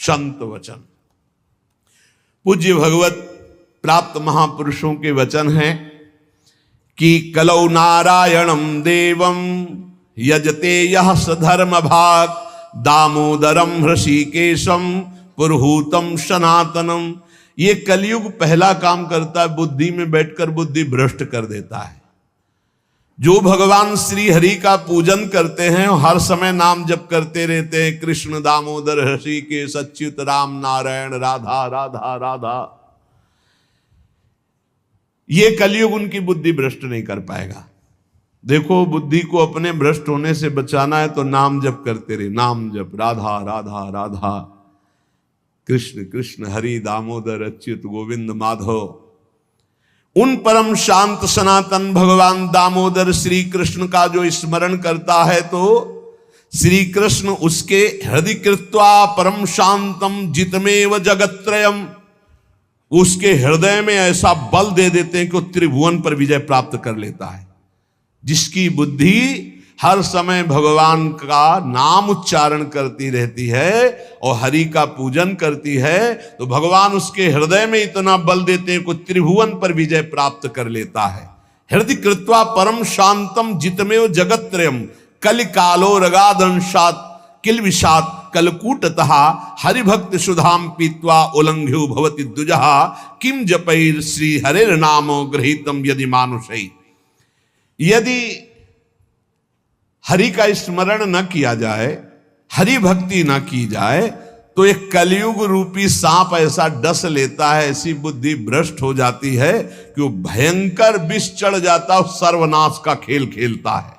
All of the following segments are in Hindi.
संत वचन। पूज्य भगवत प्राप्त महापुरुषों के वचन हैं कि कलौ नारायणम देवम यजते यह सधर्म भाग दामोदरम हृषिकेशम पुरहूतम सनातनम। ये कलयुग पहला काम करता है, बुद्धि में बैठकर बुद्धि भ्रष्ट कर देता है। जो भगवान श्री हरि का पूजन करते हैं हर समय नाम जप करते रहते हैं, कृष्ण दामोदर हृषिकेश अच्युत राम नारायण राधा राधा राधा, ये कलयुग उनकी बुद्धि भ्रष्ट नहीं कर पाएगा। देखो, बुद्धि को अपने भ्रष्ट होने से बचाना है तो नाम जप करते रहे, नाम जप, राधा राधा राधा, कृष्ण कृष्ण हरि दामोदर अच्युत गोविंद माधव। उन परम शांत सनातन भगवान दामोदर श्री कृष्ण का जो स्मरण करता है तो श्री कृष्ण उसके हृदय कृत्वा परम शांतम जितमेव जगत्त्रयम, उसके हृदय में ऐसा बल दे देते हैं कि वो त्रिभुवन पर विजय प्राप्त कर लेता है। जिसकी बुद्धि हर समय भगवान का नाम उच्चारण करती रहती है और हरि का पूजन करती है तो भगवान उसके हृदय में इतना बल देते हैं कि त्रिभुवन पर विजय प्राप्त कर लेता है। हृदय कृत्वा परम शांतम जितमेव जगत्त्रयम कलिकालो रगादंशात किलविषात कलकूटतः हरिभक्त सुधाम पीत्वा उल्लंघ्यो भवति द्विजः किम जपैर श्री हरेर नामो गृहीतम यदि मानुषै। यदि हरि का स्मरण न किया जाए, हरि भक्ति न की जाए तो एक कलयुग रूपी सांप ऐसा डस लेता है, ऐसी बुद्धि भ्रष्ट हो जाती है कि वो भयंकर विष चढ़ जाता है, सर्वनाश का खेल खेलता है।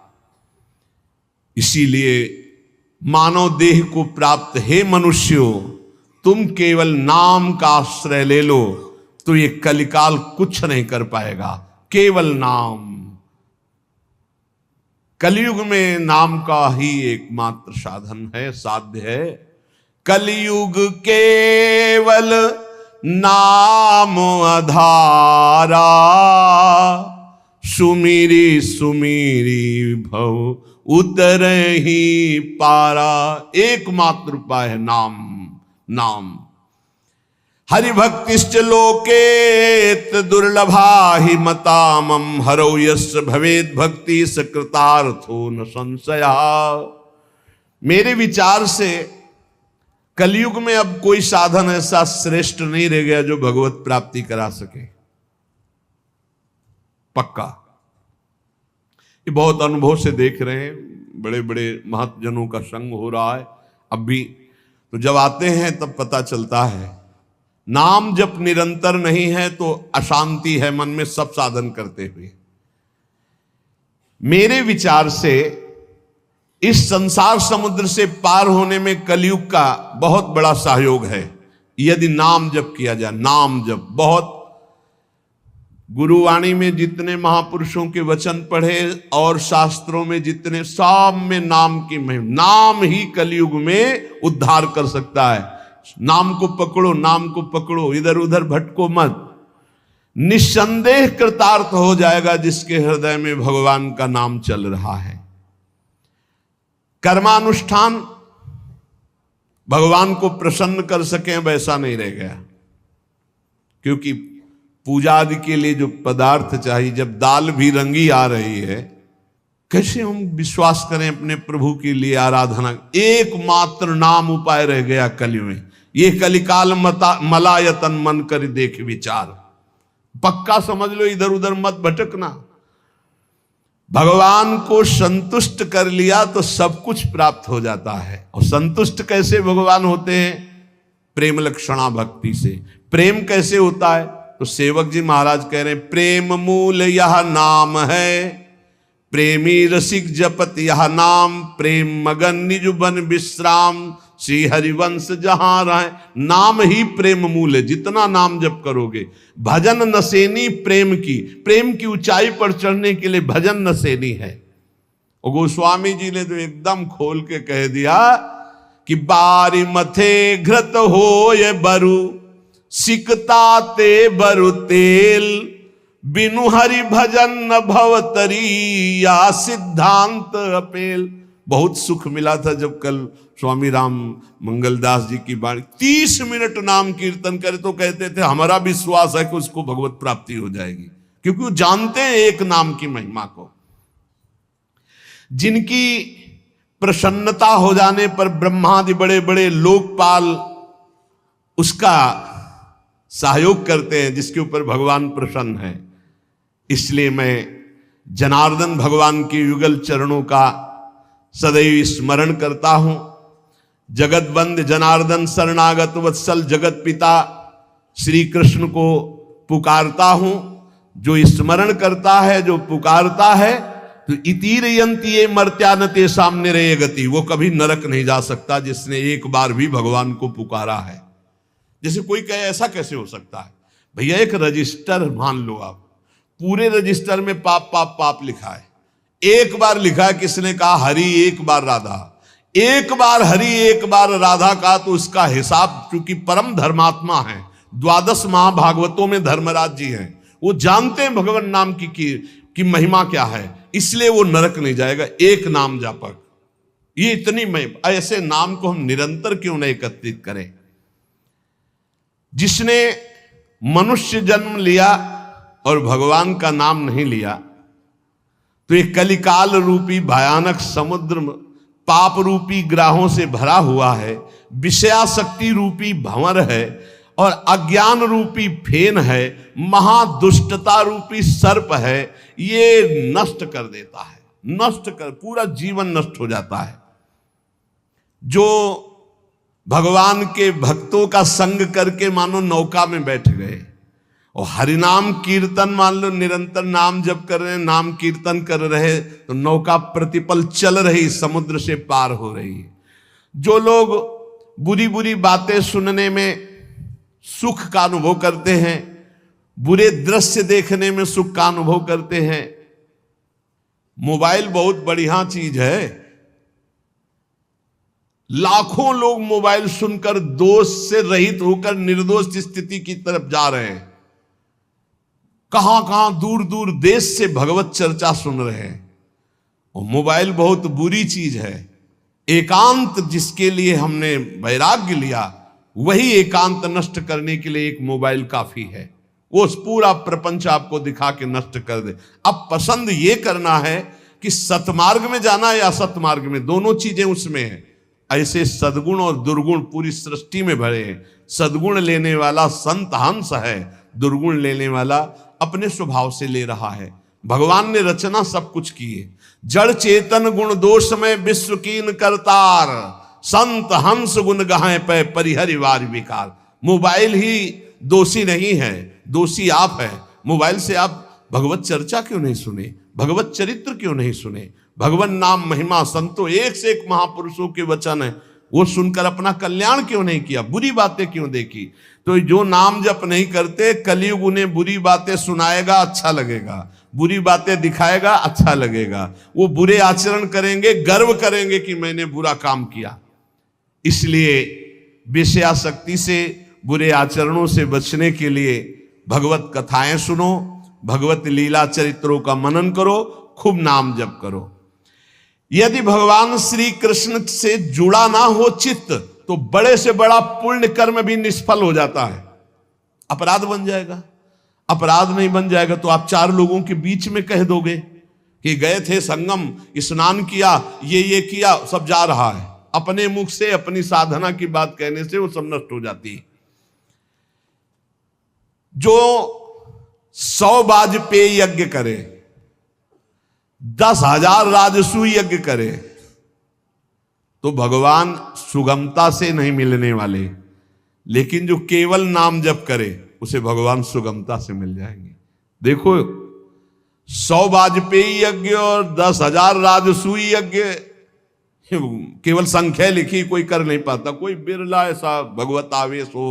इसीलिए मानव देह को प्राप्त हे मनुष्यों, तुम केवल नाम का आश्रय ले लो तो ये कलिकाल कुछ नहीं कर पाएगा। केवल नाम, कलयुग में नाम का ही एकमात्र साधन है, साध्य है। कलयुग केवल नाम आधारा सुमिरी सुमिरी भव उतर ही पारा। एकमात्र उपाय है नाम, नाम। हरिभक्तिश्च लोकेत दुर्लभा हि मतामम हरौ यस्य भवेद भक्ति सकृतार्थो न संशया। मेरे विचार से कलयुग में अब कोई साधन ऐसा श्रेष्ठ नहीं रह गया जो भगवत प्राप्ति करा सके। पक्का, ये बहुत अनुभव से देख रहे हैं, बड़े बड़े महतजनों का संग हो रहा है अब भी। तो जब आते हैं तब पता चलता है नाम जब निरंतर नहीं है तो अशांति है मन में, सब साधन करते हुए। मेरे विचार से इस संसार समुद्र से पार होने में कलयुग का बहुत बड़ा सहयोग है यदि नाम जप किया जाए। नाम जप बहुत, गुरुवाणी में जितने महापुरुषों के वचन पढ़े और शास्त्रों में जितने, सब में नाम की महिमा। नाम ही कलयुग में उद्धार कर सकता है। नाम को पकड़ो, नाम को पकड़ो, इधर उधर भटको मत। निस्संदेह कृतार्थ हो जाएगा जिसके हृदय में भगवान का नाम चल रहा है। कर्मानुष्ठान भगवान को प्रसन्न कर सके वैसा नहीं रह गया, क्योंकि पूजा आदि के लिए जो पदार्थ चाहिए, जब दाल भी रंगी आ रही है, कैसे हम विश्वास करें अपने प्रभु के लिए आराधना। एकमात्र नाम उपाय रह गया कलयुग में। ये कलिकाल मलायतन मन कर देख विचार। पक्का समझ लो, इधर उधर मत भटकना। भगवान को संतुष्ट कर लिया तो सब कुछ प्राप्त हो जाता है। और संतुष्ट कैसे भगवान होते हैं? प्रेम लक्षणा भक्ति से। प्रेम कैसे होता है? तो सेवक जी महाराज कह रहे हैं, प्रेम मूल यह नाम है, प्रेमी रसिक जपत यह नाम, प्रेम मगन निज बन विश्राम, श्री हरिवंश जहां रहे। नाम ही प्रेम मूल है। जितना नाम जप करोगे, भजन नसेनी प्रेम की, प्रेम की ऊंचाई पर चढ़ने के लिए भजन नसेनी है। और गोस्वामी जी ने तो एकदम खोल के कह दिया कि बारी मथे घृत हो ये बरु, सिकता ते बरु तेल, बिनु हरि भजन न भवतरी या सिद्धांत अपेल। बहुत सुख मिला था जब कल स्वामी राम मंगलदास जी की बाणी, 30 मिनट नाम कीर्तन करे तो कहते थे हमारा विश्वास है कि उसको भगवत प्राप्ति हो जाएगी, क्योंकि वो जानते हैं एक नाम की महिमा को। जिनकी प्रसन्नता हो जाने पर ब्रह्मादि बड़े बड़े लोकपाल उसका सहयोग करते हैं, जिसके ऊपर भगवान प्रसन्न है। इसलिए मैं जनार्दन भगवान के युगल चरणों का सदैव स्मरण करता हूं। जगत बंद जनार्दन शरणागत वत्सल जगत पिता श्री कृष्ण को पुकारता हूं। जो स्मरण करता है, जो पुकारता है, तो इतीरयंती ये मर्त्यानते सामने रहे गति, वो कभी नरक नहीं जा सकता जिसने एक बार भी भगवान को पुकारा है। जैसे कोई कहे ऐसा कैसे हो सकता है? भैया एक रजिस्टर मान लो आप, पूरे रजिस्टर में पाप पाप पाप लिखा है, एक बार लिखा है किसने कहा हरि एक बार राधा, एक बार हरि एक बार राधा का, तो उसका हिसाब, चूंकि परम धर्मात्मा है, 12 महाभागवतों में धर्मराज जी हैं, वो जानते हैं भगवान नाम की महिमा क्या है, इसलिए वो नरक नहीं जाएगा। एक नाम जापक, ये इतनी महिमा, ऐसे नाम को हम निरंतर क्यों नहीं एकत्रित करें? जिसने मनुष्य जन्म लिया और भगवान का नाम नहीं लिया, तो ये कलिकाल रूपी भयानक समुद्र पाप रूपी ग्राहों से भरा हुआ है, विषयाशक्ति रूपी भंवर है, और अज्ञान रूपी फेन है, महादुष्टता रूपी सर्प है। ये नष्ट कर देता है, नष्ट कर, पूरा जीवन नष्ट हो जाता है। जो भगवान के भक्तों का संग करके मानो नौका में बैठ गए और हरिनाम कीर्तन मान लो निरंतर नाम जप कर रहे हैं, नाम कीर्तन कर रहे, तो नौका प्रतिपल चल रही, समुद्र से पार हो रही है। जो लोग बुरी बुरी बातें सुनने में सुख का अनुभव करते हैं, बुरे दृश्य देखने में सुख का अनुभव करते हैं, मोबाइल बहुत बढ़िया चीज है। लाखों लोग मोबाइल सुनकर दोष से रहित होकर निर्दोष स्थिति की तरफ जा रहे हैं। कहां कहां दूर दूर देश से भगवत चर्चा सुन रहे हैं। और मोबाइल बहुत बुरी चीज है। एकांत जिसके लिए हमने वैराग्य लिया, वही एकांत नष्ट करने के लिए एक मोबाइल काफी है। वो पूरा प्रपंच आपको दिखा के नष्ट कर दे। अब पसंद ये करना है कि सतमार्ग में जाना है या असतमार्ग में, दोनों चीजें उसमें है। ऐसे सद्गुण और दुर्गुण पूरी सृष्टि में भरे हैं। सद्गुण लेने वाला संत हंस है, दुर्गुण लेने वाला अपने स्वभाव से ले रहा है। भगवान ने रचना सब कुछ की है। जड़ चेतन गुण दोष में विश्व कीन करतार, संत हंस गुण गाएं पे परिहरि वार विकार। मोबाइल ही दोषी नहीं है, दोषी आप है। मोबाइल से आप भगवत चर्चा क्यों नहीं सुने, भगवत चरित्र क्यों नहीं सुने, भगवान नाम महिमा संतो एक से एक महापुरुषों के वचन है, वो सुनकर अपना कल्याण क्यों नहीं किया, बुरी बातें क्यों देखी? तो जो नाम जप नहीं करते, कलयुग उन्हें बुरी बातें सुनाएगा, अच्छा लगेगा, बुरी बातें दिखाएगा, अच्छा लगेगा। वो बुरे आचरण करेंगे, गर्व करेंगे कि मैंने बुरा काम किया। इसलिए विषयाशक्ति से, बुरे आचरणों से बचने के लिए भगवत कथाएं सुनो, भगवत लीला चरित्रों का मनन करो, खूब नाम जप करो। यदि भगवान श्री कृष्ण से जुड़ा ना हो चित्त, तो बड़े से बड़ा पुण्य कर्म भी निष्फल हो जाता है, अपराध बन जाएगा। अपराध नहीं बन जाएगा तो आप 4 लोगों के बीच में कह दोगे कि गए थे संगम, स्नान किया, ये किया, सब जा रहा है। अपने मुख से अपनी साधना की बात कहने से वो सब नष्ट हो जाती है। जो 100 वाजपेयी यज्ञ करे, 10,000 राजसू यज्ञ करे, तो भगवान सुगमता से नहीं मिलने वाले। लेकिन जो केवल नाम जप करे, उसे भगवान सुगमता से मिल जाएंगे। देखो 100 वाजपेयी यज्ञ और 10,000 राजसूय यज्ञ, केवल संख्या लिखी, कोई कर नहीं पाता। कोई बिरला ऐसा भगवत आवेश हो,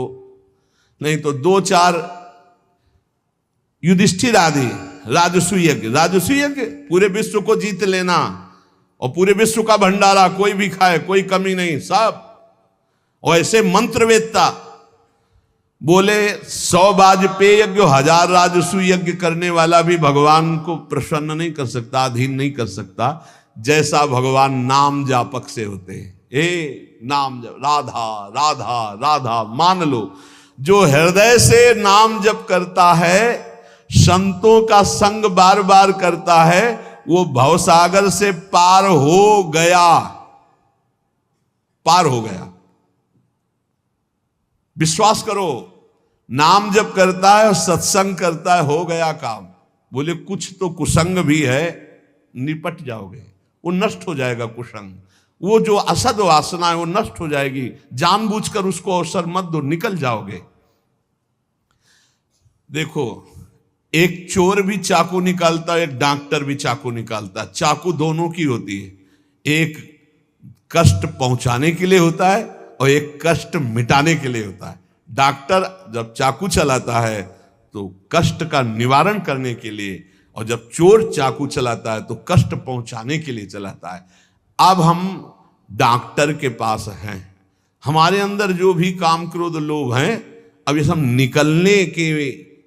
नहीं तो 2-4 युधिष्ठिर आदि राजसूय यज्ञ। राजसूय यज्ञ पूरे विश्व को जीत लेना और पूरे विश्व का भंडारा, कोई भी खाए, कोई कमी नहीं, सब। और ऐसे मंत्रवेत्ता बोले 100 वाजपेयी यज्ञ, 1000 राजसूय यज्ञ करने वाला भी भगवान को प्रसन्न नहीं कर सकता, अधीन नहीं कर सकता, जैसा भगवान नाम जापक से होते हैं। नाम जप, राधा राधा राधा। मान लो जो हृदय से नाम जप करता है, संतों का संग बार बार करता है, वो भवसागर से पार हो गया, पार हो गया। विश्वास करो, नाम जप करता है और सत्संग करता है, हो गया काम। बोले कुछ तो कुसंग भी है, निपट जाओगे, वो नष्ट हो जाएगा कुसंग। वो जो असद वासना है वो नष्ट हो जाएगी। जानबूझकर उसको अवसर मत दो, निकल जाओगे। देखो, एक चोर भी चाकू निकालता है, एक डॉक्टर भी चाकू निकालता है। चाकू दोनों की होती है, एक कष्ट पहुंचाने के लिए होता है और एक कष्ट मिटाने के लिए होता है। डॉक्टर जब चाकू चलाता है तो कष्ट का निवारण करने के लिए, और जब चोर चाकू चलाता है तो कष्ट पहुंचाने के लिए चलाता है। अब हम डॉक्टर के पास हैं, हमारे अंदर जो भी काम क्रोध लोभ हैं, अब ये सब निकलने की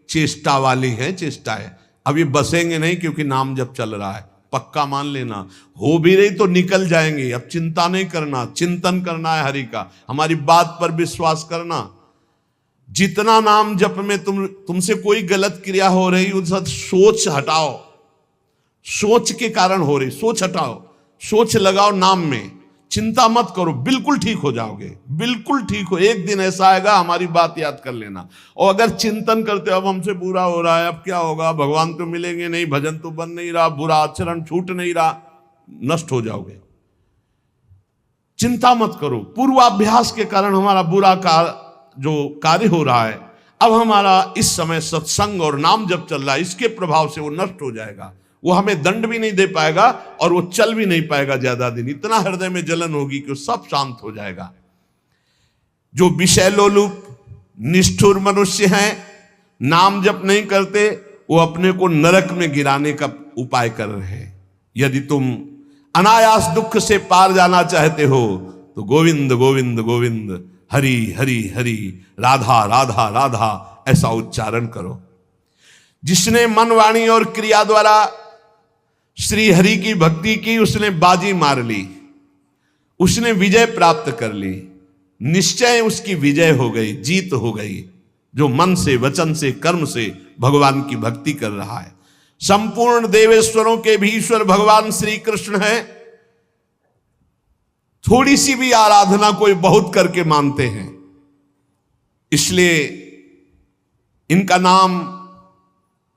चेष्टा वाली है, चेष्टा है। अब ये बसेंगे नहीं, क्योंकि नाम जब चल रहा है, पक्का मान लेना। हो भी रही तो निकल जाएंगे। अब चिंता नहीं करना, चिंतन करना है हरि का, हमारी बात पर विश्वास करना। जितना नाम जप में तुमसे कोई गलत क्रिया हो रही, उस सोच हटाओ, सोच के कारण हो रही, सोच हटाओ, सोच लगाओ नाम में, चिंता मत करो, बिल्कुल ठीक हो जाओगे, बिल्कुल ठीक हो। एक दिन ऐसा आएगा, हमारी बात याद कर लेना। और अगर चिंतन करते अब हमसे बुरा हो रहा है, अब क्या होगा, भगवान तो मिलेंगे नहीं, भजन तो बन नहीं रहा, बुरा आचरण छूट नहीं रहा, नष्ट हो जाओगे। चिंता मत करो, पूर्वाभ्यास के कारण हमारा बुरा जो कार्य हो रहा है, अब हमारा इस समय सत्संग और नाम जब चल रहा है, इसके प्रभाव से वो नष्ट हो जाएगा। वो हमें दंड भी नहीं दे पाएगा और वो चल भी नहीं पाएगा ज्यादा दिन। इतना हृदय में जलन होगी कि वो सब शांत हो जाएगा। जो विषय लोलुप निष्ठुर मनुष्य हैं, नाम जप नहीं करते, वो अपने को नरक में गिराने का उपाय कर रहे हैं। यदि तुम अनायास दुख से पार जाना चाहते हो तो गोविंद गोविंद गोविंद, हरि हरि हरि, राधा राधा राधा, ऐसा उच्चारण करो। जिसने मन वाणी और क्रिया द्वारा श्री हरि की भक्ति की, उसने बाजी मार ली, उसने विजय प्राप्त कर ली। निश्चय उसकी विजय हो गई, जीत हो गई। जो मन से, वचन से, कर्म से भगवान की भक्ति कर रहा है। संपूर्ण देवेश्वरों के भी ईश्वर भगवान श्री कृष्ण है। थोड़ी सी भी आराधना कोई बहुत करके मानते हैं, इसलिए इनका नाम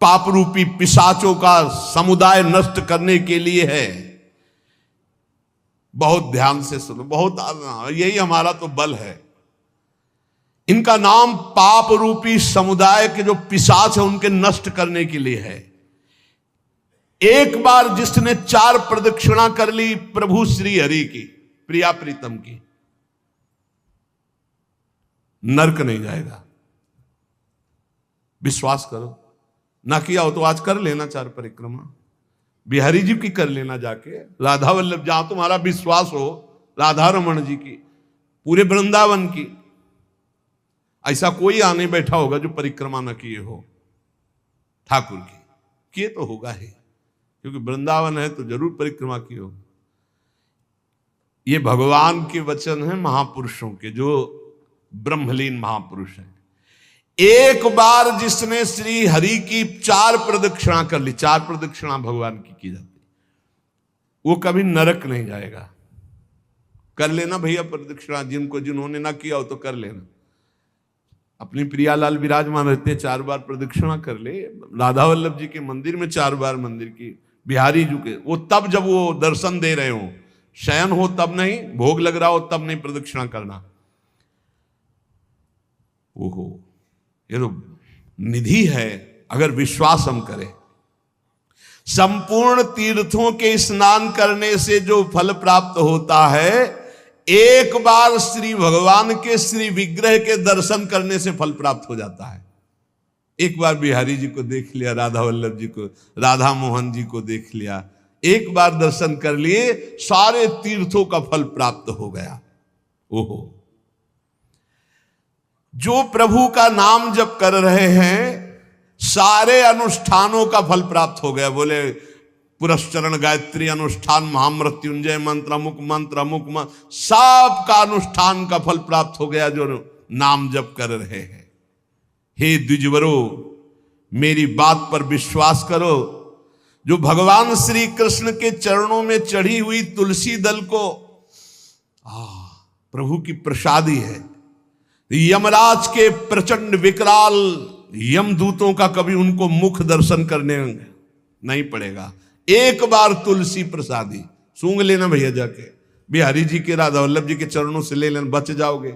पाप रूपी पिशाचों का समुदाय नष्ट करने के लिए है। बहुत ध्यान से सुनो, बहुत यही हमारा तो बल है। इनका नाम पाप रूपी समुदाय के जो पिशाच है उनके नष्ट करने के लिए है। एक बार जिसने 4 प्रदक्षिणा कर ली प्रभु श्री हरि की, प्रिया प्रीतम की, नरक नहीं जाएगा। विश्वास करो। ना किया हो तो आज कर लेना 4 परिक्रमा, बिहारी जी की कर लेना जाके, राधा वल्लभ, जहां तुम्हारा विश्वास हो, राधा रमन जी की, पूरे वृंदावन की। ऐसा कोई आने बैठा होगा जो परिक्रमा न किए हो ठाकुर की, किए तो होगा ही, क्योंकि वृंदावन है तो जरूर परिक्रमा की हो। ये भगवान के वचन है महापुरुषों के, जो ब्रह्मलीन महापुरुष हैं। एक बार जिसने श्री हरि की 4 प्रदक्षिणा कर ली, 4 प्रदक्षिणा भगवान की जाती, वो कभी नरक नहीं जाएगा। कर लेना भैया प्रदक्षिणा, जिन्होंने ना किया हो तो कर लेना। अपनी प्रियालाल विराजमान रहते हैं, 4 बार प्रदक्षिणा कर ले। राधा वल्लभ जी के मंदिर में 4 बार मंदिर की, बिहारी जी के, वो तब जब वो दर्शन दे रहे हो, शयन हो तब नहीं, भोग लग रहा हो तब नहीं प्रदक्षिणा करना। ओहो, ये तो निधि है अगर विश्वास हम करें। संपूर्ण तीर्थों के स्नान करने से जो फल प्राप्त होता है, एक बार श्री भगवान के श्री विग्रह के दर्शन करने से फल प्राप्त हो जाता है। एक बार बिहारी जी को देख लिया, राधा वल्लभ जी को, राधा मोहन जी को देख लिया, एक बार दर्शन कर लिए, सारे तीर्थों का फल प्राप्त हो गया। ओहो, जो प्रभु का नाम जप कर रहे हैं, सारे अनुष्ठानों का फल प्राप्त हो गया। बोले पुरस्चरण गायत्री अनुष्ठान, महामृत्युंजय मंत्र, अमुक मंत्र, अमुक मंत्र, सब का अनुष्ठान का फल प्राप्त हो गया जो नाम जप कर रहे हैं। हे द्विजवरो, मेरी बात पर विश्वास करो। जो भगवान श्री कृष्ण के चरणों में चढ़ी हुई तुलसी दल को प्रभु की प्रसादी है। यमराज के प्रचंड विकराल यमदूतों का कभी उनको मुख दर्शन करने नहीं पड़ेगा। एक बार तुलसी प्रसादी सूंघ लेना भैया, जाके बिहारी जी के, राधा वल्लभ जी के चरणों से ले लेना, बच जाओगे।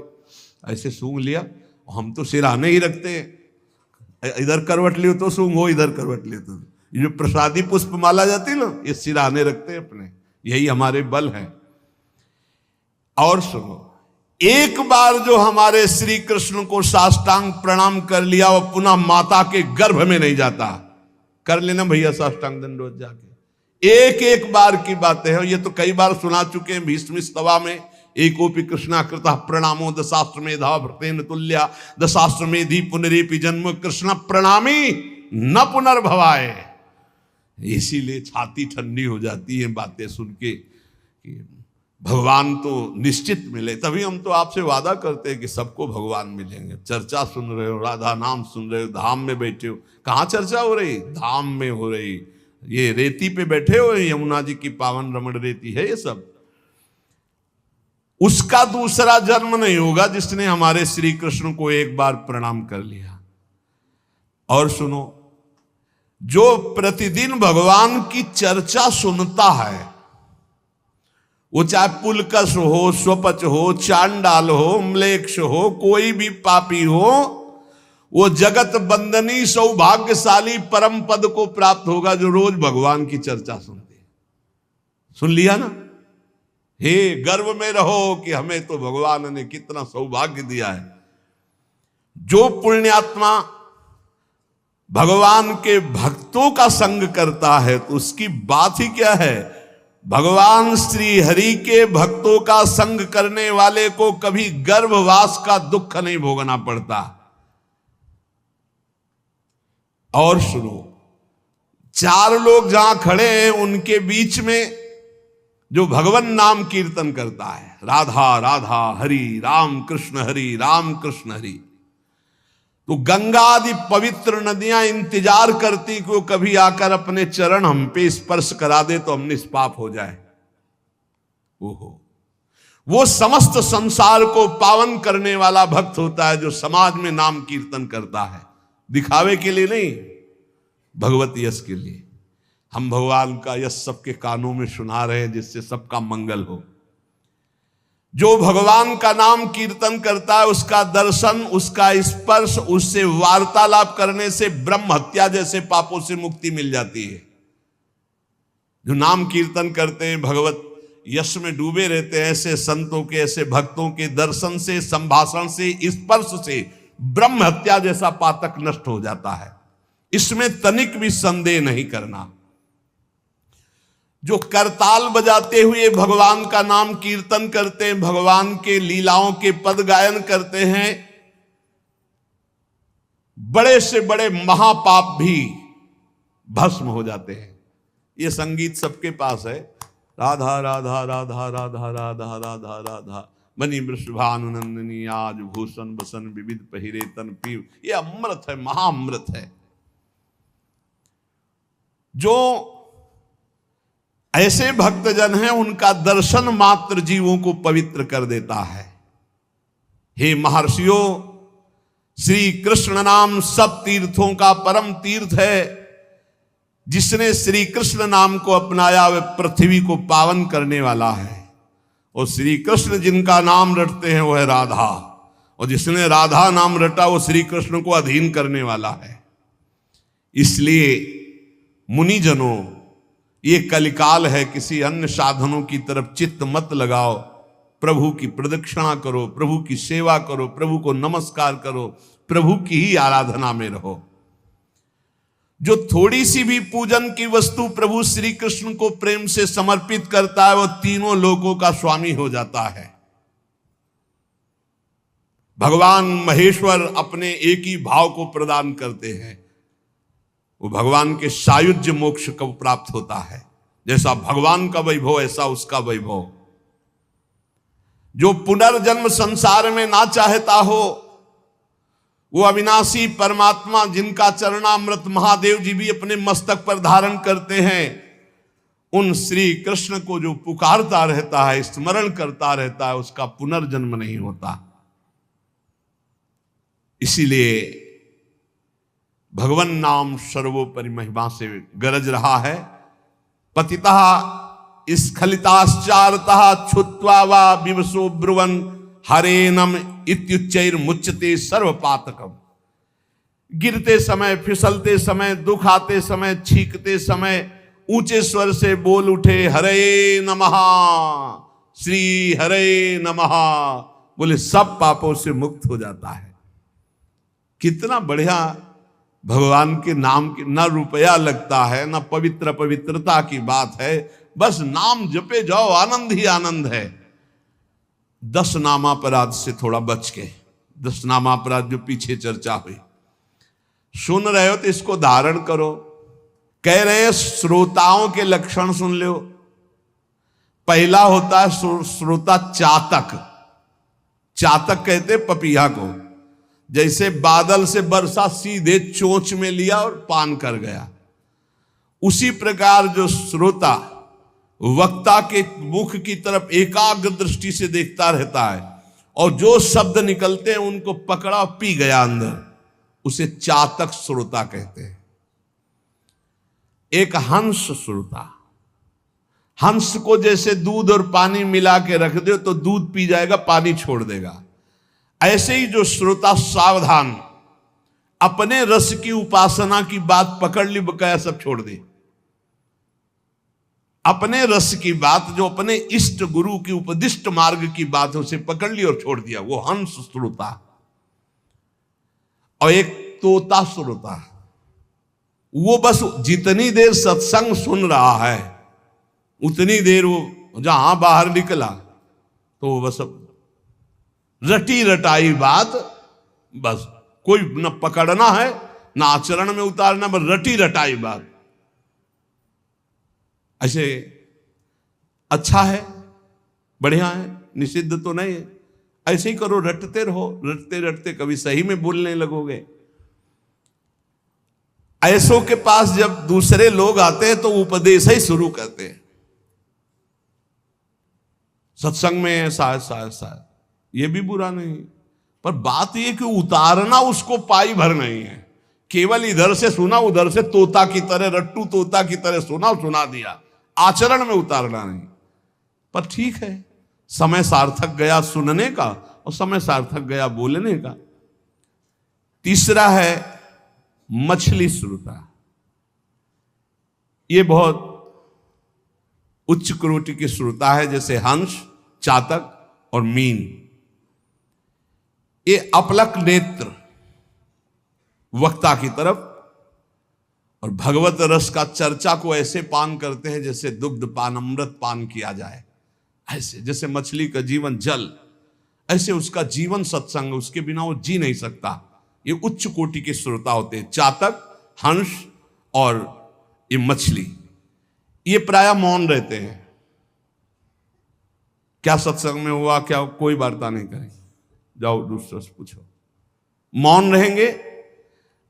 ऐसे सूंघ लिया, हम तो सिराने ही रखते हैं, इधर करवट लियो तो सूंघो, इधर करवट लियो तो। ये जो प्रसादी पुष्प माला जाती है ना, ये सिराने रखते हैं अपने, यही हमारे बल है। और सुनो, एक बार जो हमारे श्री कृष्ण को साष्टांग प्रणाम कर लिया, वो पुनः माता के गर्भ में नहीं जाता। कर लेना भैया साष्टांग दंडवत जाके, एक एक बार की बातें हैं। ये तो कई बार सुना चुके हैं भीष्म स्तवा में। एकोपि कृष्णाकृतः प्रणामो दशाश्वमेधा भृतेन तुल्या, दशाश्वमेधी पुनरेपि जन्म कृष्ण प्रणामी न पुनर्भवाए। इसीलिए छाती ठंडी हो जाती है बातें सुन के कि भगवान तो निश्चित मिले। तभी हम तो आपसे वादा करते हैं कि सबको भगवान मिलेंगे। चर्चा सुन रहे हो, राधा नाम सुन रहे हो, धाम में बैठे हो। कहाँ चर्चा हो रही? धाम में हो रही। ये रेती पे बैठे हो, यमुना जी की पावन रमण रेती है ये सब। उसका दूसरा जन्म नहीं होगा जिसने हमारे श्री कृष्ण को एक बार प्रणाम कर लिया। और सुनो, जो प्रतिदिन भगवान की चर्चा सुनता है, वो चाहे पुलकस हो, स्वपच हो, चांडाल हो, म्लेच्छ हो, कोई भी पापी हो, वो जगत बंदनी सौभाग्यशाली परम पद को प्राप्त होगा जो रोज भगवान की चर्चा सुनते। सुन लिया ना? हे, गर्व में रहो कि हमें तो भगवान ने कितना सौभाग्य दिया है। जो पुण्यात्मा भगवान के भक्तों का संग करता है तो उसकी बात ही क्या है। भगवान श्री हरि के भक्तों का संग करने वाले को कभी गर्भवास का दुख नहीं भोगना पड़ता। और सुनो, चार लोग जहां खड़े हैं उनके बीच में जो भगवान नाम कीर्तन करता है, राधा राधा हरि राम कृष्ण हरि राम कृष्ण हरि, तो गंगा आदि पवित्र नदियां इंतजार करती कि वो कभी आकर अपने चरण हम पे स्पर्श करा दे तो हम निष्पाप हो जाए। ओहो, वो समस्त संसार को पावन करने वाला भक्त होता है जो समाज में नाम कीर्तन करता है। दिखावे के लिए नहीं, भगवत यश के लिए। हम भगवान का यश सबके कानों में सुना रहे हैं जिससे सबका मंगल हो। जो भगवान का नाम कीर्तन करता है उसका दर्शन, उसका स्पर्श, उससे वार्तालाप करने से ब्रह्म हत्या जैसे पापों से मुक्ति मिल जाती है। जो नाम कीर्तन करते हैं, भगवत यश में डूबे रहते हैं, ऐसे संतों के, ऐसे भक्तों के दर्शन से, संभाषण से, स्पर्श से ब्रह्म हत्या जैसा पातक नष्ट हो जाता है। इसमें तनिक भी संदेह नहीं करना। जो करताल बजाते हुए भगवान का नाम कीर्तन करते हैं, भगवान के लीलाओं के पद गायन करते हैं, बड़े से बड़े महापाप भी भस्म हो जाते हैं। ये संगीत सबके पास है। राधा राधा राधा राधा राधा राधा राधा मणि वृषभानुनंदिनी आज भूषण बसन विविध पहिरे तन पीव। ये अमृत है, महाअमृत है। जो ऐसे भक्तजन हैं उनका दर्शन मात्र जीवों को पवित्र कर देता है। हे महर्षियों, श्री कृष्ण नाम सब तीर्थों का परम तीर्थ है। जिसने श्री कृष्ण नाम को अपनाया वह पृथ्वी को पावन करने वाला है। और श्री कृष्ण जिनका नाम रटते हैं वह राधा, और जिसने राधा नाम रटा वो श्री कृष्ण को अधीन करने वाला है। इसलिए मुनिजनों, ये कलिकाल है, किसी अन्य साधनों की तरफ चित्त मत लगाओ। प्रभु की प्रदक्षिणा करो, प्रभु की सेवा करो, प्रभु को नमस्कार करो, प्रभु की ही आराधना में रहो। जो थोड़ी सी भी पूजन की वस्तु प्रभु श्री कृष्ण को प्रेम से समर्पित करता है वो तीनों लोकों का स्वामी हो जाता है। भगवान महेश्वर अपने एक ही भाव को प्रदान करते हैं, वो भगवान के सायुज्य मोक्ष को प्राप्त होता है। जैसा भगवान का वैभव ऐसा उसका वैभव। जो पुनर्जन्म संसार में ना चाहता हो, वो अविनाशी परमात्मा जिनका चरणामृत महादेव जी भी अपने मस्तक पर धारण करते हैं, उन श्री कृष्ण को जो पुकारता रहता है, स्मरण करता रहता है, उसका पुनर्जन्म नहीं होता। इसीलिए भगवन नाम सर्वोपरि महिमा से गरज रहा है। पतितः स्खलिताश्चारतः छुत्वा वा विवशो ब्रुवन् हरेनम इत्युच्चैर मुच्यते सर्वपातकम। गिरते समय, फिसलते समय, दुख आते समय, छींकते समय ऊंचे स्वर से बोल उठे हरे नमः, श्री हरे नमः, बोले सब पापों से मुक्त हो जाता है। कितना बढ़िया भगवान के नाम की ना रुपया लगता है, ना पवित्रता की बात है, बस नाम जपे जाओ, आनंद ही आनंद है। 10 नामापराध से थोड़ा बच के, 10 नामापराध जो पीछे चर्चा हुई, सुन रहे हो तो इसको धारण करो। कह रहे श्रोताओं के लक्षण सुन लो। पहला होता है श्रोता चातक। चातक कहते पपीहा को। जैसे बादल से बरसा सीधे चोंच में लिया और पान कर गया, उसी प्रकार जो श्रोता वक्ता के मुख की तरफ एकाग्र दृष्टि से देखता रहता है और जो शब्द निकलते हैं उनको पकड़ा पी गया अंदर, उसे चातक श्रोता कहते हैं। एक हंस श्रोता। हंस को जैसे दूध और पानी मिला के रख दो तो दूध पी जाएगा, पानी छोड़ देगा। ऐसे ही जो श्रोता सावधान, अपने रस की उपासना की बात पकड़ ली, बकाया सब छोड़ दे। अपने रस की बात, जो अपने इष्ट गुरु की उपदिष्ट मार्ग की बात, उसे पकड़ ली और छोड़ दिया, वो हंस श्रोता। और एक तोता श्रोता, वो बस जितनी देर सत्संग सुन रहा है उतनी देर वो जहां बाहर निकला तो वो बस रटी रटाई बात, बस कोई न पकड़ना है न आचरण में उतारना, बस रटी रटाई बात। ऐसे अच्छा है, बढ़िया है, निषिद्ध तो नहीं है। ऐसे ही करो, रटते रहो, रटते रटते कभी सही में बोलने लगोगे। ऐसों के पास जब दूसरे लोग आते हैं तो उपदेश ही शुरू करते हैं। सत्संग में ऐसा ऐसा ये भी बुरा नहीं, पर बात यह कि उतारना उसको पाई भर नहीं है। केवल इधर से सुना, उधर से तोता की तरह, रट्टू तोता की तरह सुना दिया, आचरण में उतारना नहीं। पर ठीक है, समय सार्थक गया सुनने का और समय सार्थक गया बोलने का। तीसरा है मछली श्रोता। ये बहुत उच्च कोटि की श्रोता है, जैसे हंस, चातक और मीन। ये अपलक नेत्र वक्ता की तरफ और भगवत रस का चर्चा को ऐसे पान करते हैं जैसे दुग्ध पान, अमृत पान किया जाए। ऐसे जैसे मछली का जीवन जल, ऐसे उसका जीवन सत्संग, उसके बिना वो जी नहीं सकता। ये उच्च कोटि के श्रोता होते हैं, चातक, हंस और ये मछली। ये प्राय मौन रहते हैं। क्या सत्संग में हुआ, क्या कोई वार्ता नहीं करेंगे, जाओ दूसरा से पूछो। मौन रहेंगे,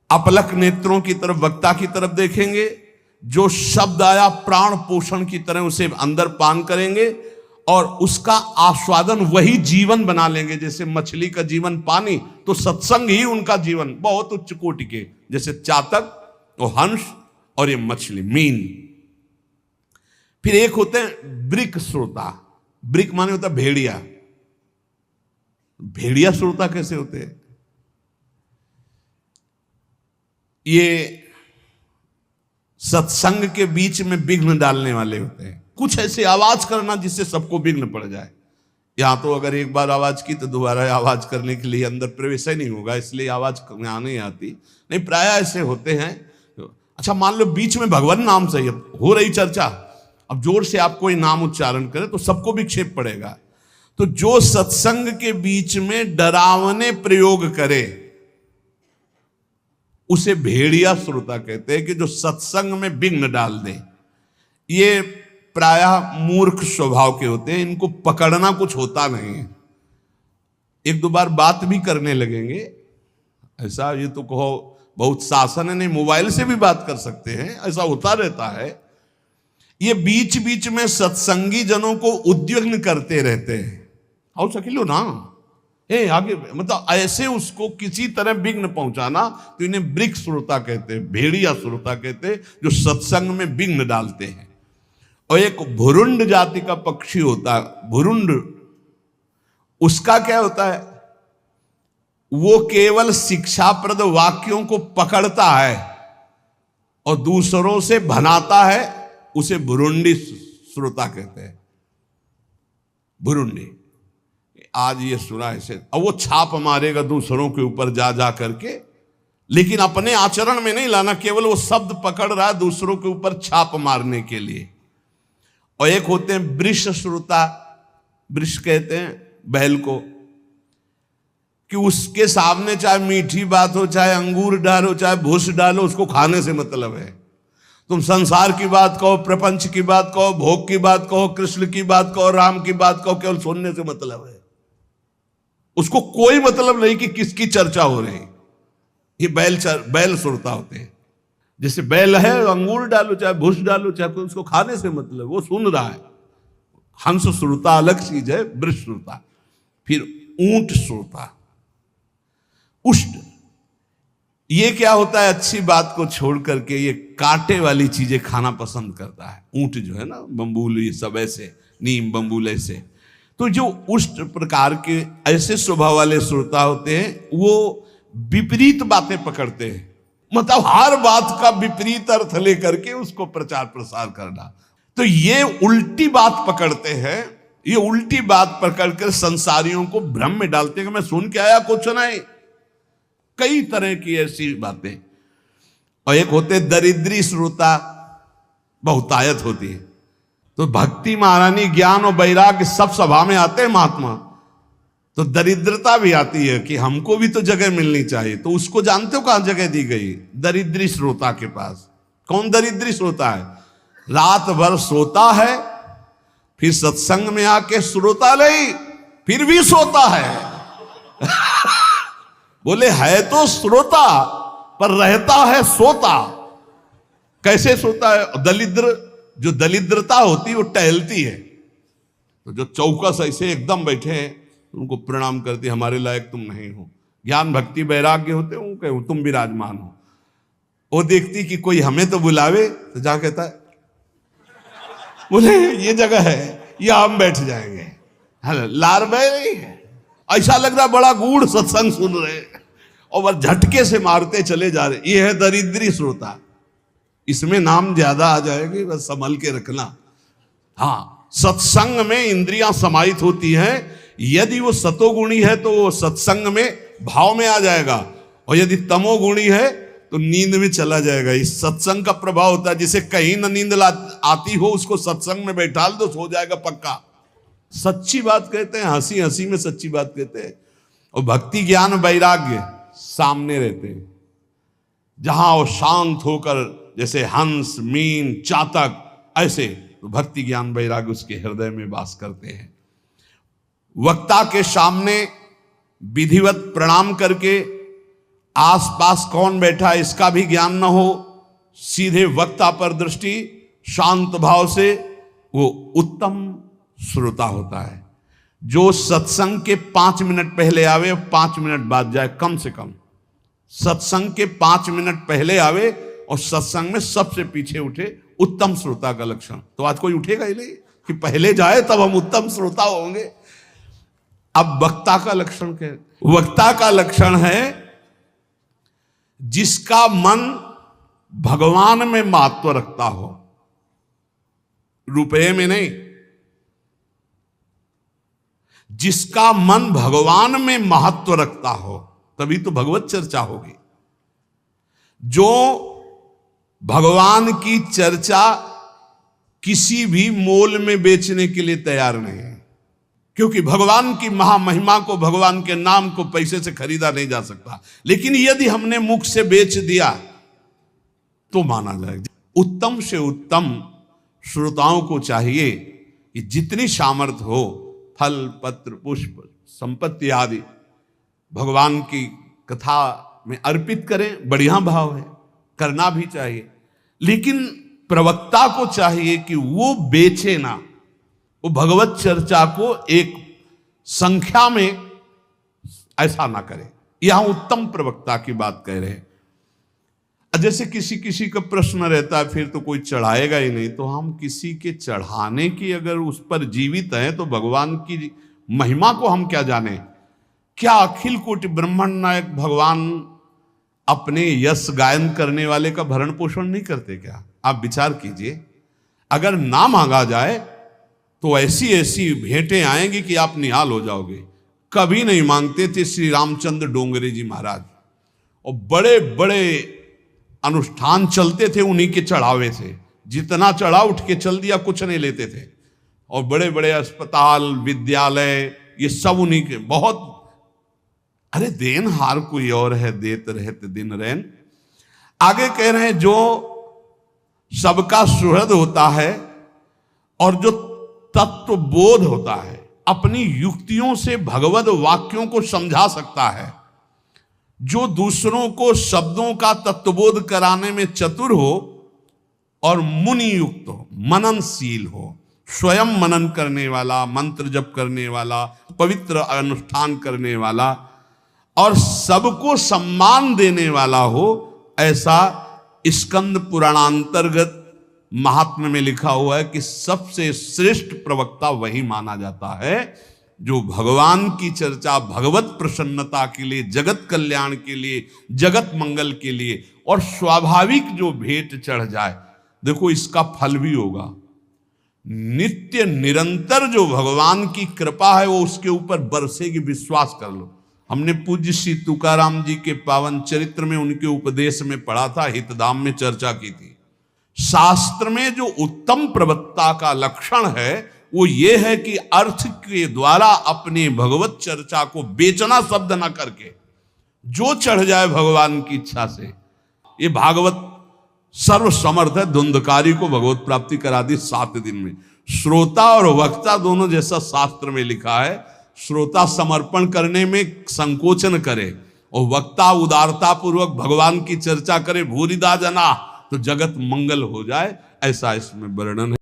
अपलक नेत्रों की तरफ, वक्ता की तरफ देखेंगे। जो शब्द आया प्राण पोषण की तरह उसे अंदर पान करेंगे और उसका आस्वादन वही जीवन बना लेंगे। जैसे मछली का जीवन पानी, तो सत्संग ही उनका जीवन। बहुत उच्च कोटि के, जैसे चातक और हंस और ये मछली, मीन। फिर एक होते हैं ब्रिक श्रोता। ब्रिक माने होता है भेड़िया। भेड़िया श्रोता कैसे होते हैं? ये सत्संग के बीच में विघ्न डालने वाले होते हैं। कुछ ऐसे आवाज करना जिससे सबको विघ्न पड़ जाए। यहां तो अगर एक बार आवाज की तो दोबारा आवाज करने के लिए अंदर प्रवेश ही नहीं होगा, इसलिए आवाज यहां नहीं आती। नहीं, प्राय ऐसे होते हैं। अच्छा, मान लो बीच में भगवान नाम से हो रही चर्चा, अब जोर से आप कोई नाम उच्चारण करें तो सबको विक्षेप पड़ेगा। तो जो सत्संग के बीच में डरावने प्रयोग करे उसे भेड़िया श्रोता कहते हैं, कि जो सत्संग में विघ्न डाल दे। ये प्रायः मूर्ख स्वभाव के होते हैं, इनको पकड़ना कुछ होता नहीं है। एक दो बार बात भी करने लगेंगे, ऐसा ये तो कहो बहुत शासन है, नहीं मोबाइल से भी बात कर सकते हैं, ऐसा होता रहता है। ये बीच बीच में सत्संगी जनों को उद्विग्न करते रहते हैं, आओ सकिलो ना, आगे, मतलब ऐसे उसको किसी तरह विघ्न पहुंचाना। तो इन्हें वृक्ष श्रोता कहते हैं, भेड़िया श्रोता कहते हैं, जो सत्संग में विघ्न डालते हैं। और एक भुरुंड जाति का पक्षी होता है, भुरुंड, उसका क्या होता है, वो केवल शिक्षाप्रद वाक्यों को पकड़ता है और दूसरों से भनाता है, उसे भुरुंडी श्रोता कहते हैं। भुरुंडी, आज ये सुना ऐसे, अब वो छाप मारेगा दूसरों के ऊपर जा जा करके, लेकिन अपने आचरण में नहीं लाना, केवल वो शब्द पकड़ रहा है दूसरों के ऊपर छाप मारने के लिए। और एक होते हैं वृष श्रोता, वृष कहते हैं बैल को, कि उसके सामने चाहे मीठी बात हो, चाहे अंगूर डालो, चाहे भूस डालो, उसको खाने से मतलब है। तुम संसार की बात कहो, प्रपंच की बात कहो, भोग की बात कहो, कृष्ण की बात कहो, राम की बात कहो, केवल सुनने से मतलब है। उसको कोई मतलब नहीं कि किसकी चर्चा हो रही। ये बैल श्रोता होते हैं। जैसे बैल है, अंगूर डालो चाहे भूस डालो, चाहे उसको खाने से मतलब, वो सुन रहा है। हंस श्रोता अलग चीज है, वृष श्रोता। फिर ऊंट श्रोता, उष्ट, ये क्या होता है, अच्छी बात को छोड़ करके ये कांटे वाली चीजें खाना पसंद करता है। ऊंट जो है ना, बम्बूल, ये सब ऐसे, नीम बम्बूल ऐसे। तो जो उष्ट प्रकार के ऐसे स्वभाव वाले श्रोता होते हैं, वो विपरीत बातें पकड़ते हैं, मतलब हर बात का विपरीत अर्थ लेकर के उसको प्रचार प्रसार करना। तो ये उल्टी बात पकड़ते हैं, ये उल्टी बात पकड़कर संसारियों को भ्रम में डालते हैं कि मैं सुन के आया, कुछ नहीं। कई तरह की ऐसी बातें। और एक होते दरिद्री श्रोता, बहुतायत होती है। तो भक्ति महारानी, ज्ञान और वैराग्य सब सभा में आते हैं महात्मा, तो दरिद्रता भी आती है कि हमको भी तो जगह मिलनी चाहिए। तो उसको जानते हो कहां जगह दी गई, दरिद्री श्रोता के पास। कौन दरिद्री श्रोता है, रात भर सोता है, फिर सत्संग में आके श्रोता नहीं, फिर भी सोता है। बोले है तो श्रोता पर रहता है सोता। कैसे सोता है, दलिद्र, जो दलिद्रता होती है वो टहलती है। तो जो चौकस ऐसे एकदम बैठे हैं, उनको प्रणाम करती, हमारे लायक तुम नहीं हो। ज्ञान भक्ति वैराग्य होते हो, तुम विराजमान हो। वो देखती कि कोई हमें तो बुलावे, तो जा कहता है, बोले ये जगह है, ये हम बैठ जाएंगे। लार बह रही है, ऐसा लग रहा बड़ा गूढ़ सत्संग सुन रहे, और वह झटके से मारते चले जा रहे। ये है दरिद्री श्रोता। इसमें नाम ज्यादा आ जाएगी, बस संभल के रखना। हाँ, सत्संग में इंद्रियां समाहित होती हैं। यदि वो सतोगुणी है तो वो सत्संग में भाव में आ जाएगा, और यदि तमोगुणी है तो नींद में चला जाएगा। इस सत्संग का प्रभाव होता है। जिसे कहीं न नींद आती हो, उसको सत्संग में बैठा दो, सो जाएगा पक्का। सच्ची बात कहते हैं, हंसी हंसी में सच्ची बात कहते हैं। और भक्ति ज्ञान वैराग्य सामने रहते हैं, जहां वो शांत होकर, जैसे हंस, मीन, चातक, ऐसे तो भक्ति ज्ञान वैराग्य उसके हृदय में वास करते हैं। वक्ता के सामने विधिवत प्रणाम करके, आसपास कौन बैठा है इसका भी ज्ञान न हो, सीधे वक्ता पर दृष्टि, शांत भाव से, वो उत्तम श्रोता होता है। जो सत्संग के 5 मिनट पहले आवे और 5 मिनट बाद जाए, कम से कम सत्संग के 5 मिनट पहले आवे और सत्संग में सबसे पीछे उठे, उत्तम श्रोता का लक्षण। तो आज कोई उठेगा ही नहीं कि पहले जाए तब हम उत्तम श्रोता होंगे। अब वक्ता का लक्षण क्या है? वक्ता का लक्षण है जिसका मन भगवान में महत्व रखता हो, रुपये में नहीं। जिसका मन भगवान में महत्व रखता हो, तभी तो भगवत चर्चा होगी। जो भगवान की चर्चा किसी भी मोल में बेचने के लिए तैयार नहीं है, क्योंकि भगवान की महामहिमा को, भगवान के नाम को पैसे से खरीदा नहीं जा सकता। लेकिन यदि हमने मुख से बेच दिया तो माना जाएगा। उत्तम से उत्तम श्रोताओं को चाहिए कि जितनी सामर्थ्य हो फल पत्र पुष्प संपत्ति आदि भगवान की कथा में अर्पित करें। बढ़िया भाव है, करना भी चाहिए, लेकिन प्रवक्ता को चाहिए कि वो बेचे ना, वो भगवत चर्चा को एक संख्या में ऐसा ना करे। यहां उत्तम प्रवक्ता की बात कह रहे हैं। जैसे किसी किसी का प्रश्न रहता है फिर तो कोई चढ़ाएगा ही नहीं, तो हम किसी के चढ़ाने की अगर उस पर जीवित हैं तो भगवान की महिमा को हम क्या जाने। क्या अखिल कोटि ब्रह्मांड नायक भगवान अपने यश गायन करने वाले का भरण पोषण नहीं करते क्या? आप विचार कीजिए, अगर ना मांगा जाए तो ऐसी ऐसी भेंटें आएंगी कि आप निहाल हो जाओगे। कभी नहीं मांगते थे श्री रामचंद्र डोंगरे जी महाराज, और बड़े बड़े अनुष्ठान चलते थे उन्हीं के चढ़ावे से। जितना चढ़ा उठ के चल दिया, कुछ नहीं लेते थे। और बड़े बड़े अस्पताल विद्यालय ये सब उन्हीं के। बहुत अरे देन हार कोई और है, देत रहते दिन रैन। आगे कह रहे हैं जो सबका सुहृद होता है और जो तत्व बोध होता है, अपनी युक्तियों से भगवत वाक्यों को समझा सकता है, जो दूसरों को शब्दों का तत्वबोध कराने में चतुर हो और मुनि युक्त हो, मननशील हो, स्वयं मनन करने वाला, मंत्र जप करने वाला, पवित्र अनुष्ठान करने वाला और सबको सम्मान देने वाला हो, ऐसा स्कंद पुराणांतर्गत महात्म्य में लिखा हुआ है कि सबसे श्रेष्ठ प्रवक्ता वही माना जाता है जो भगवान की चर्चा भगवत प्रसन्नता के लिए, जगत कल्याण के लिए, जगत मंगल के लिए और स्वाभाविक जो भेंट चढ़ जाए। देखो इसका फल भी होगा। नित्य निरंतर जो भगवान की कृपा है वो उसके ऊपर बरसेगी, विश्वास कर लो। हमने पूज्य श्री तुकाराम जी के पावन चरित्र में उनके उपदेश में पढ़ा था, हितधाम में चर्चा की थी। शास्त्र में जो उत्तम प्रवक्ता का लक्षण है वो ये है कि अर्थ के द्वारा अपने भगवत चर्चा को बेचना शब्द ना करके जो चढ़ जाए भगवान की इच्छा से। ये भागवत सर्व समर्थ है, धुंधकारी को भगवत प्राप्ति करा दी 7 दिन में। श्रोता और वक्ता दोनों, जैसा शास्त्र में लिखा है, श्रोता समर्पण करने में संकोचन करे और वक्ता उदारता पूर्वक भगवान की चर्चा करे, भूरिदा जना, तो जगत मंगल हो जाए, ऐसा इसमें वर्णन है।